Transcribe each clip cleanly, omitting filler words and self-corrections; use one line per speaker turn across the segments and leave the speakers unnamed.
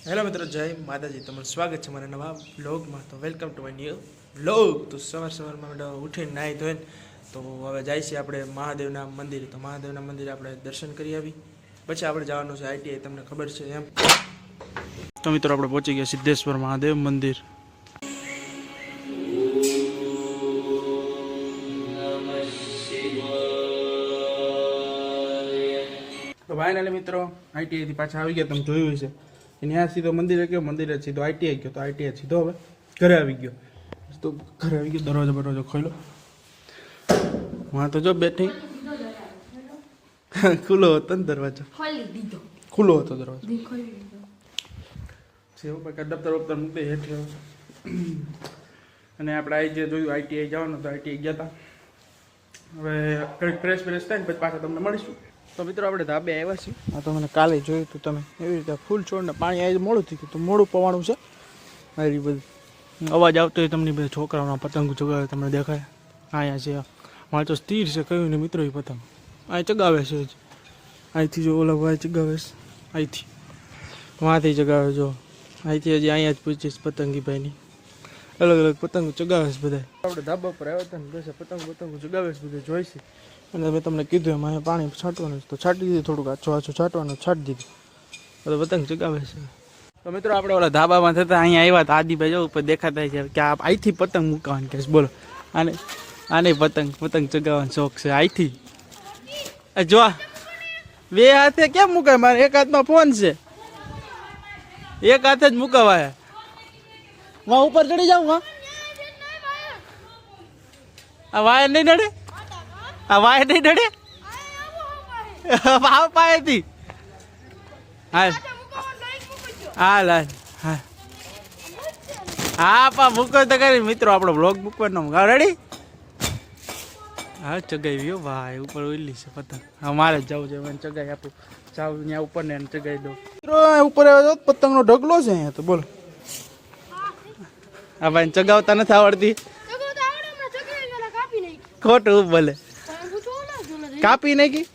Hello મિત્રો, જય માતાજી. તમારું સ્વાગત છે મારા નવા વ્લોગમાં. તો welcome to my new vlog. તો સવારમાં બેટા ઉઠીને નાહી ધોઈને તો હવે જાય છે આપણે મહાદેવના મંદિરે. તો મહાદેવના મંદિરે આપણે દર્શન કરી આવી, પછી આપણે જવાનું છે આઈટીઆઈ. તમને ખબર છે એમ. તો મિત્રો આપણે પહોંચી ગયા સિદ્ધેશ્વર મહાદેવ મંદિર. તો ફાઇનલી મિત્રો આઈટીઆઈથી પાછા આવી ગયા. તમે જોયું હશે ત્યાં સીધો મંદિરે ગયો, મંદિરે સીધો આઈટીઆઈ ગયો. તો આઈટીઆઈ સીધો હવે ઘરે આવી ગયો. તો ઘરે આવી ગયો, દરવાજો ખોલ્યો. હા તો જો બેઠી ખુલ્લો હતો ને દરવાજો, ખુલ્લો હતો દરવાજો. દફતર વફતર મૂકી હેઠે. અને આપણે આવી જે જોયું આઈટીઆઈ જવાનું, તો આઈટીઆઈ ગયા હતા. હવે કંઈક ફ્રેશ થાય ને પછી પાછા તમને મળીશું. તો મિત્રો આપણે ધાબે આવ્યા છીએ. આ તો મને કાલે જોયું હતું તમે, એવી રીતે ફૂલ છોડને પાણી આવી મોડું થઈ ગયું. તો મોડું પવાણું છે મારી બધું. અવાજ આવતો હોય તમને, બધા છોકરાઓના પતંગ ચગાવે તમને દેખાય. અહીંયા છે મારે તો સ્થિર છે, કયું ને મિત્રો એ પતંગ અહીં ચગાવે છે જ. અહીંથી જો ઓલા ભાઈ ચગાવે છે, અહીંથી વાંથી ચગાવે. જો અહીંથી હજી અહીંયા જ પૂછીશ પતંગીભાઈની. અલગ અલગ પતંગો ચગાવે છે બધા. આપણે ધાબા પર આવ્યા હતા ને બસ પતંગો ચગાવે છે બધા જોઈશે. અને મેં તમને કીધું એમ અહીંયા પાણી છાંટવાનું છે, તો છાંટી દીધું. થોડુંક આછું છાંટવાનું છાંટી દીધું. બધું પતંગ ચગાવે છે. તો મિત્રો આપણે ઓલા ધાબામાં થતા અહીંયા આવ્યા હતા. આદિભાઈ જો ઉપર દેખાતા છે કે આ અહીંથી પતંગ મૂકવાની કે બોલો. આને પતંગ ચગાવવાનો શોખ છે અહીંથી. જો બે હાથે કેમ મુકાય? મારે એક હાથમાં ફોન છે, એક હાથે જ મુકાવાય. વાં ઉપર ચડી જાઉં. આ વાયર નહીં નડે, આ વાયર નહીં નડે. ભાવ પાયેથી હાલ હાલ હાલ હા હા પા મૂકો તો કરી. મિત્રો આપણો બ્લોગ મૂકવાનો રેડી. હા ચગાવી ભાઈ, ઉપર ઓઈલી છે પતંગ. હા મારે જ જવું છે, મને ચગાવી આપું. જાઉં ત્યાં ઉપર ને ચગાવી દઉં. મિત્રો ઉપર આવ્યો પતંગનો ઢગલો છે અહીંયા. તો બોલો આ ભાઈ ચગાવતા નથી આવડતી. ખોટું બોલે. કાપી નાખી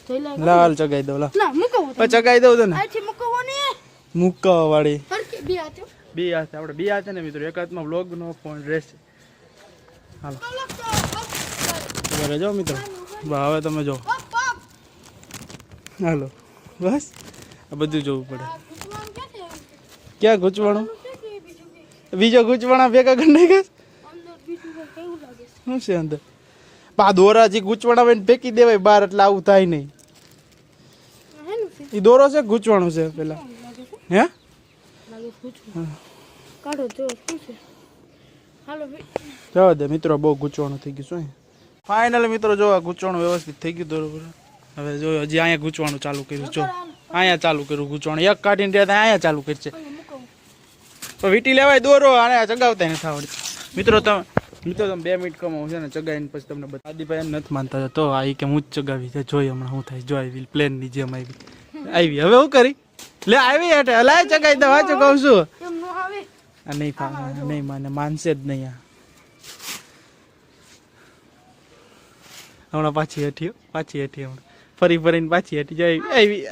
લાલ ચગાઈ દઉં. ચગાઈ દઉં તો ને મૂકવા વાળી બે હાથે. આપણે બે હાથે ને મિત્રો, એક હાથમાં બ્લોગ નો ફોન રહેશે. હાલો જો મિત્રો, હવે તમે જો હાલો બસ. આ બધું જોવું પડે. ક્યાં ગૂંચવાણું? બીજો ગૂંચવાણા ભેગા કરી નાખે. શું છે અંદર? પા દોરા જે ગૂંચવાણા હોય ને ફેંકી દેવાય બહાર, એટલે આવું થાય નહીં. એ દોરો છે ગૂંચવાણું છે પેલા. હે જવા દે મિત્રો, બહુ ગૂંચવાણું થઈ ગયું. શું ફાઇનલ મિત્રો જો આ ગૂંચવાણું વ્યવસ્થિત થઈ ગયું બરોબર. હવે જો હજી અહીંયા ગૂંચવાનું ચાલુ કર્યું. જો અહીંયા ચાલુ કર્યું ગૂંચવાણું. એક કાઢીને રહ્યા અહીંયા ચાલુ કરશે. તો વીટી લેવાય દોરો, આને ચગાવતા નથી આવડતું. મિત્રો તમે 2 મિનિટ કમાવું છે ને ચગાવીને પછી તમને બધા. આદિભાઈ એમ નથી માનતા. તો આ કે હું જ ચગાવી છે. જોઈ હમણાં શું થાય. જો આવી પ્લેનની જેમ આવી. હવે હું કરી લે આવી હેઠે હલાય ચગાવી દઉં. વાંચું કહું છું. નહીં માને, માનશે જ નહીં. હમણાં પાછી હેઠી હમણાં ફરીને પાછી હેઠી જાય આવી.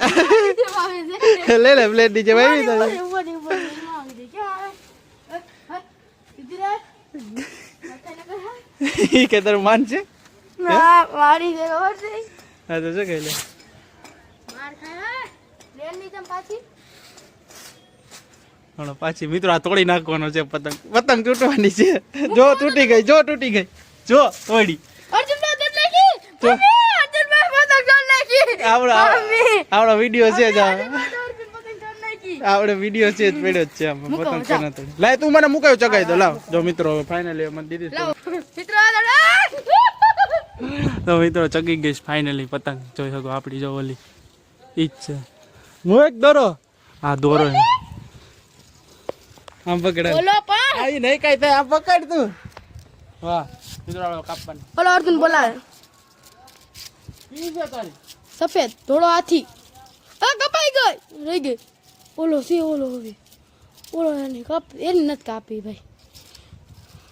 લે પ્લેન ની જેમ આવી. કે તારું માન છે? હા તો શું કહી લે. પાછી મિત્રો આ તોડી નાખવાનો છે પતંગ. પતંગ તૂટવાની છે. જો તૂટી ગઈ જો તોડી. આવડો વિડીયો છે આપણે વિડીયો છે જ પડ્યો જ છે આમાં. પતંગ કે ના તોડી. લાય તું મને મુકાયો ચગાઈ દો. લાવ જો મિત્રો હવે ફાઇનલી મને દીધી. તો મિત્રો ચગી ગઈ ફાઇનલી પતંગ. જોઈ શકો આપડી જો ઓલી ઈ જ છે. હું એક દોરો. હા દોરો આમ પકડે. આઈ નહીં કઈ થાય. આમ પકડ તું. વાહ મિત્રો આપણે કાપવાની. ઓલો અર્જુન બોલાવે. ઈ છે તારી સફેદ થોડો હાથી. આ કપાઈ ગઈ રહી ગઈ. ઓલો છે ઓલો હવે ઓલો એને કાપ એની નથી કાપી ભાઈ.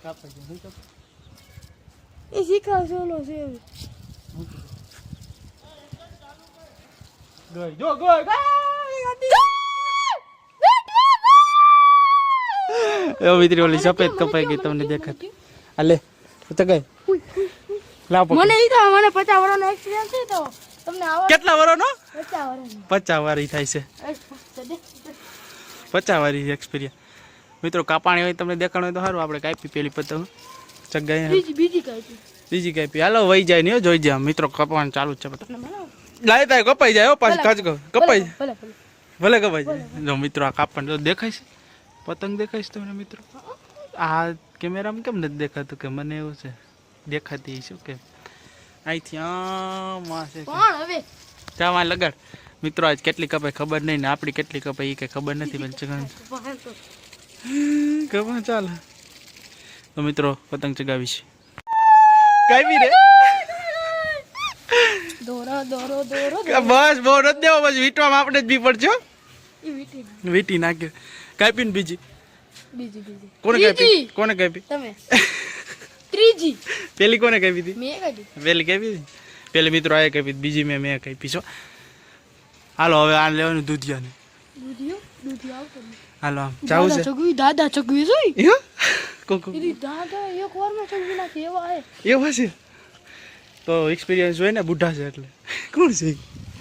કાપી ગઈ નહીં કાપી. એ શીખાવ ઓલો છે ગઈ. જો ગઈ. એવો મિત્ર ઓલી સફેદ કપાઈ ગઈ તમને દેખાતી. આ લે ચગાઈ લાવ પકડ.
મને ઈ તો મને 50 વર્ષનો એક્સપિરિયન્સ છે તો તમને આવો
કેટલા વર્ષનો?
50 વર્ષનો.
50 વારી થાય છે. 50 વારી એક્સપિરિયન્સ. મિત્રો કાપાણી હોય તમને દેખાણ હોય તો સારું. આપણે કાપી પેલી પતંગ ચગાઈ
બીજી કાઈ
બીજી કાપી. હાલો વહી જાય નહીં જોઈ જાય. મિત્રો કપાવાનું ચાલુ જ છે પતંગ. લાય થાય કપાઈ જાય હો પાછી કાચ કપાઈ જાય. ભલે કપાઈ જાય. જો મિત્રો આ કાપણ જો દેખાય છે પતંગ દેખાય છે તમને મિત્રો. આ કેમેરામાં કેમ નથી દેખાતું કે મને એવું છે દેખાતી શું કે અહીંથી આમાં છે
કોણ હવે
ચામાં લગાડ. મિત્રો આજ કેટલી કપાઈ ખબર નહીં ને આપણી કેટલી કપાઈ એ કઈ ખબર નથી. ખબર ચાલે તો મિત્રો પતંગ ચગાવી છે કાઈ રે
દોરો દોરો દોરો
બસ બહુ નથી દેવો પછી વીટવામાં આપણે જ બી પડજો.
ઈ વીટી
વીટી નાખે કાપીને બીજી
બીજી બીજી
કોને કાપી? કોને કાપી?
તમે ત્રીજી
પેલી કોને કાપી હતી?
મેં કાપી.
પેલી કાપી હતી. પેલી મિત્રો આ કાપી બીજી મેં કાપી છો. હાલો હવે આ લેવાનું દૂધિયાને.
દૂધિયો આવતો
હાલો આમ જાવું છે.
દાદા ચગવી જોઈ
યો કોકો
ઈ દાદા એક વારમાં ચગવી નાખે એવા હે.
એવા છે તો એક્સપિરિયન્સ હોય ને બુઢા છે એટલે. કોણ છે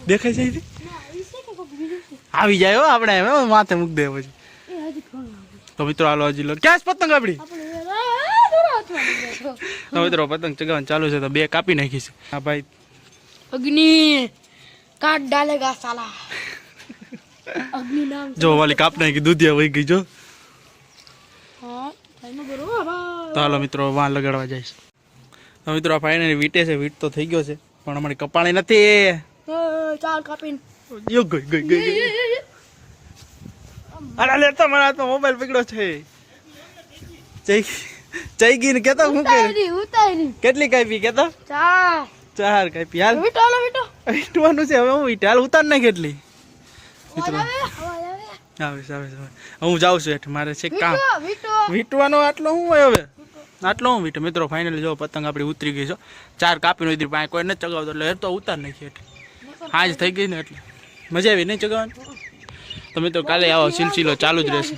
દેખાય છે
ના ઈ છે કે કોક બીજું છે
આવી જાય હો આપણે હવે માથે મૂક દે પછી.
એ હજી કોણ લાગે
તો મિત્રો હાલો હજી લો ક્યાં છે પતંગ આપણી?
આપણે દોરો હાથમાં
તો મિત્રો પતંગ ચગાવવાનું ચાલુ છે તો બે કાપી નાખી છે. હા ભાઈ
અગ્નિ કાટ ડાલેગા સાલા અગ્નિ નામ
જો વાલી કાપ નાખી દૂધિયા વહી ગઈ જો.
હા ટાઈમ બરોબર
તો હાલો મિત્રો વાં લગાડવા જાય છે. તો મિત્રો આ ફાઇનલી વીટે છે. વીટ તો થઈ ગયો છે પણ અમારી કપાણી નથી.
ચાલ કાપીને
યો ગઈ. અરે લે તમારા હાથમાં મોબાઈલ પકડ્યો છે. ચઈ ગઈ ને કેતા હું કે
ઉતારી
કેટલી કાપી કેતા? ચાર કાપી. હાલ વીટવાનું છે હવે હું વીટ હાલ ઉતાર નાખ કેટલી. મિત્રો આવે હું જાઉં છું એટલે મારે છે કામ વીટવાનો. આટલો હું હોય હવે આટલો હું વીટે. મિત્રો ફાઇનલી જો પતંગ આપણી ઉતરી ગઈ છો. ચાર કાપીને ઉતરી પાસે કોઈ નથી ચગાવતો એટલે એ તો ઉતાર નાખી એટલે હાજ થઈ ગઈ ને એટલે મજા આવી નહીં ચગાવવાની. તો મિત્રો કાલે આવો સિલસિલો ચાલુ જ રહેશે.